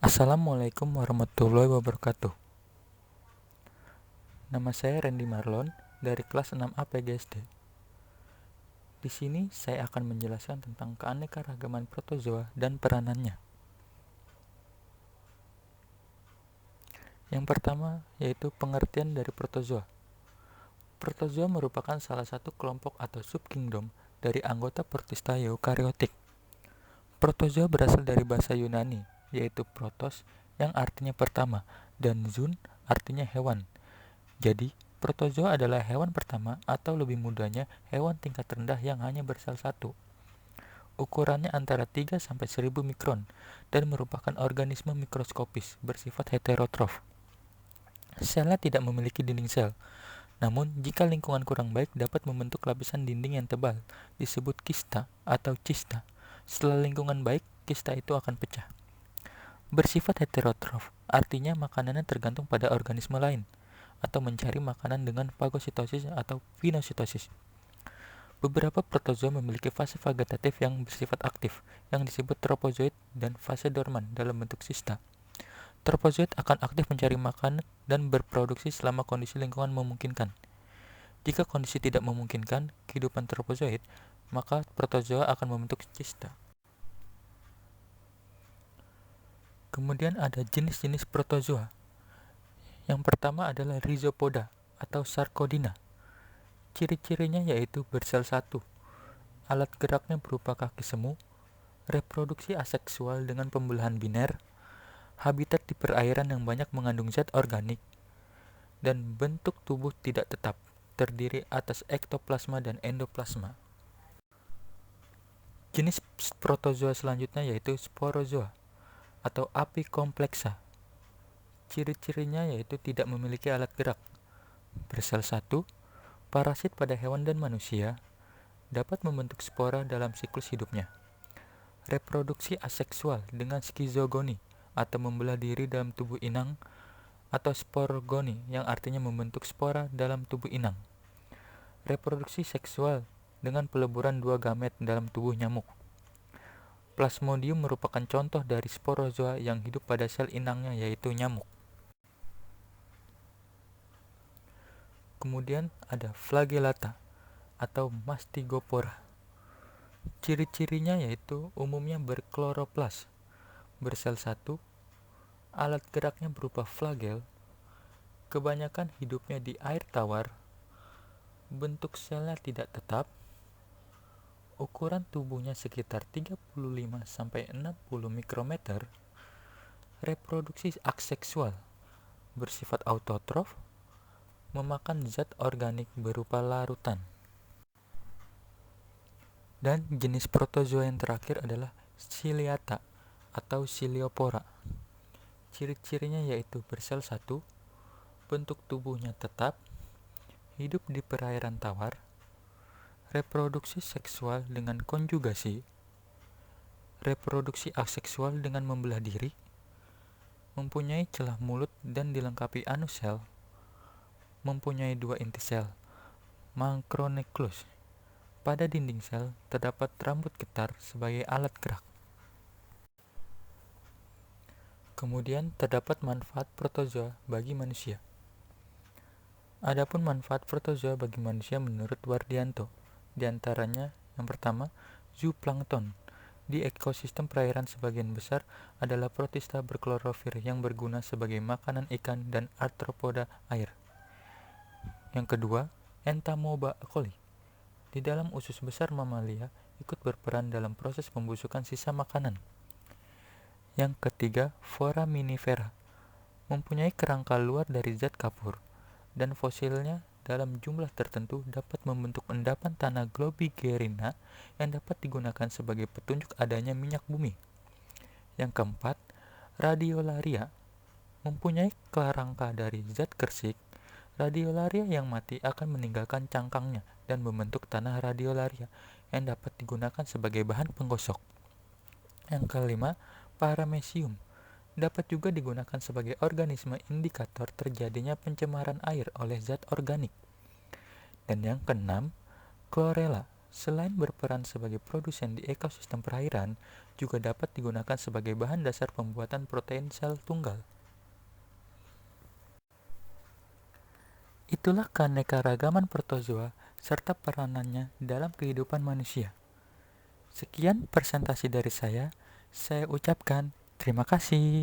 Assalamualaikum warahmatullahi wabarakatuh. Nama saya Randy Marlon dari kelas 6A PGSD. Di sini saya akan menjelaskan tentang keanekaragaman protozoa dan peranannya. Yang pertama yaitu pengertian dari protozoa. Protozoa merupakan salah satu kelompok atau subkingdom dari anggota protista eukariotik. Protozoa berasal dari bahasa Yunani, yaitu protos yang artinya pertama dan zoon artinya hewan. Jadi, protozoa adalah hewan pertama atau lebih mudahnya hewan tingkat rendah yang hanya bersel satu. Ukurannya antara 3 sampai 1000 mikron dan merupakan organisme mikroskopis bersifat heterotrof. Selnya tidak memiliki dinding sel. Namun, jika lingkungan kurang baik dapat membentuk lapisan dinding yang tebal, disebut kista atau cista. Setelah lingkungan baik, kista itu akan pecah. Bersifat heterotrof, artinya makanannya tergantung pada organisme lain, atau mencari makanan dengan fagositosis atau pinositosis. Beberapa protozoa memiliki fase vegetatif yang bersifat aktif, yang disebut tropozoid, dan fase dorman dalam bentuk sista. Tropozoid akan aktif mencari makan dan berproduksi selama kondisi lingkungan memungkinkan. Jika kondisi tidak memungkinkan kehidupan tropozoid, maka protozoa akan membentuk cista. Kemudian ada jenis-jenis protozoa. Yang pertama adalah Rhizopoda atau Sarcodina. Ciri-cirinya yaitu bersel satu, alat geraknya berupa kaki semu, reproduksi aseksual dengan pembelahan biner, habitat di perairan yang banyak mengandung zat organik, dan bentuk tubuh tidak tetap, terdiri atas ektoplasma dan endoplasma. Jenis protozoa selanjutnya yaitu Sporozoa atau Apicomplexa. Ciri-cirinya yaitu tidak memiliki alat gerak, bersel satu, parasit pada hewan dan manusia, dapat membentuk spora dalam siklus hidupnya. Reproduksi aseksual dengan skizogoni atau membelah diri dalam tubuh inang, atau sporogoni yang artinya membentuk spora dalam tubuh inang. Reproduksi seksual dengan peleburan dua gamet dalam tubuh nyamuk. Plasmodium merupakan contoh dari sporozoa yang hidup pada sel inangnya yaitu nyamuk. Kemudian ada Flagellata atau Mastigopora. Ciri-cirinya yaitu umumnya berkloroplas, bersel satu, alat geraknya berupa flagel, kebanyakan hidupnya di air tawar, bentuk selnya tidak tetap, ukuran tubuhnya sekitar 35-60 mikrometer, reproduksi aseksual, bersifat autotrof, memakan zat organik berupa larutan. Dan jenis protozoa yang terakhir adalah Ciliata atau Ciliopora. Ciri-cirinya yaitu bersel satu, bentuk tubuhnya tetap, hidup di perairan tawar, reproduksi seksual dengan konjugasi, reproduksi aseksual dengan membelah diri, mempunyai celah mulut dan dilengkapi anus sel, mempunyai dua inti sel, makronucleus. Pada dinding sel terdapat rambut getar sebagai alat gerak. Kemudian terdapat manfaat protozoa bagi manusia. Adapun manfaat protozoa bagi manusia menurut Wardianto, diantaranya yang pertama, zooplankton. Di ekosistem perairan sebagian besar adalah protista berklorofil yang berguna sebagai makanan ikan dan arthropoda air. Yang kedua, Entamoeba coli. Di dalam usus besar mamalia ikut berperan dalam proses pembusukan sisa makanan. Yang ketiga, Foraminifera. Mempunyai kerangka luar dari zat kapur, dan fosilnya dalam jumlah tertentu dapat membentuk endapan tanah Globigerina yang dapat digunakan sebagai petunjuk adanya minyak bumi. Yang keempat, Radiolaria. Mempunyai kerangka dari zat kersik, radiolaria yang mati akan meninggalkan cangkangnya dan membentuk tanah radiolaria yang dapat digunakan sebagai bahan penggosok. Yang kelima, Paramecium dapat juga digunakan sebagai organisme indikator terjadinya pencemaran air oleh zat organik. Dan yang keenam, Chlorella Selain berperan sebagai produsen di ekosistem perairan, juga dapat digunakan sebagai bahan dasar pembuatan protein sel tunggal. Itulah keanekaragaman protozoa serta peranannya dalam kehidupan manusia. Sekian presentasi dari saya ucapkan terima kasih.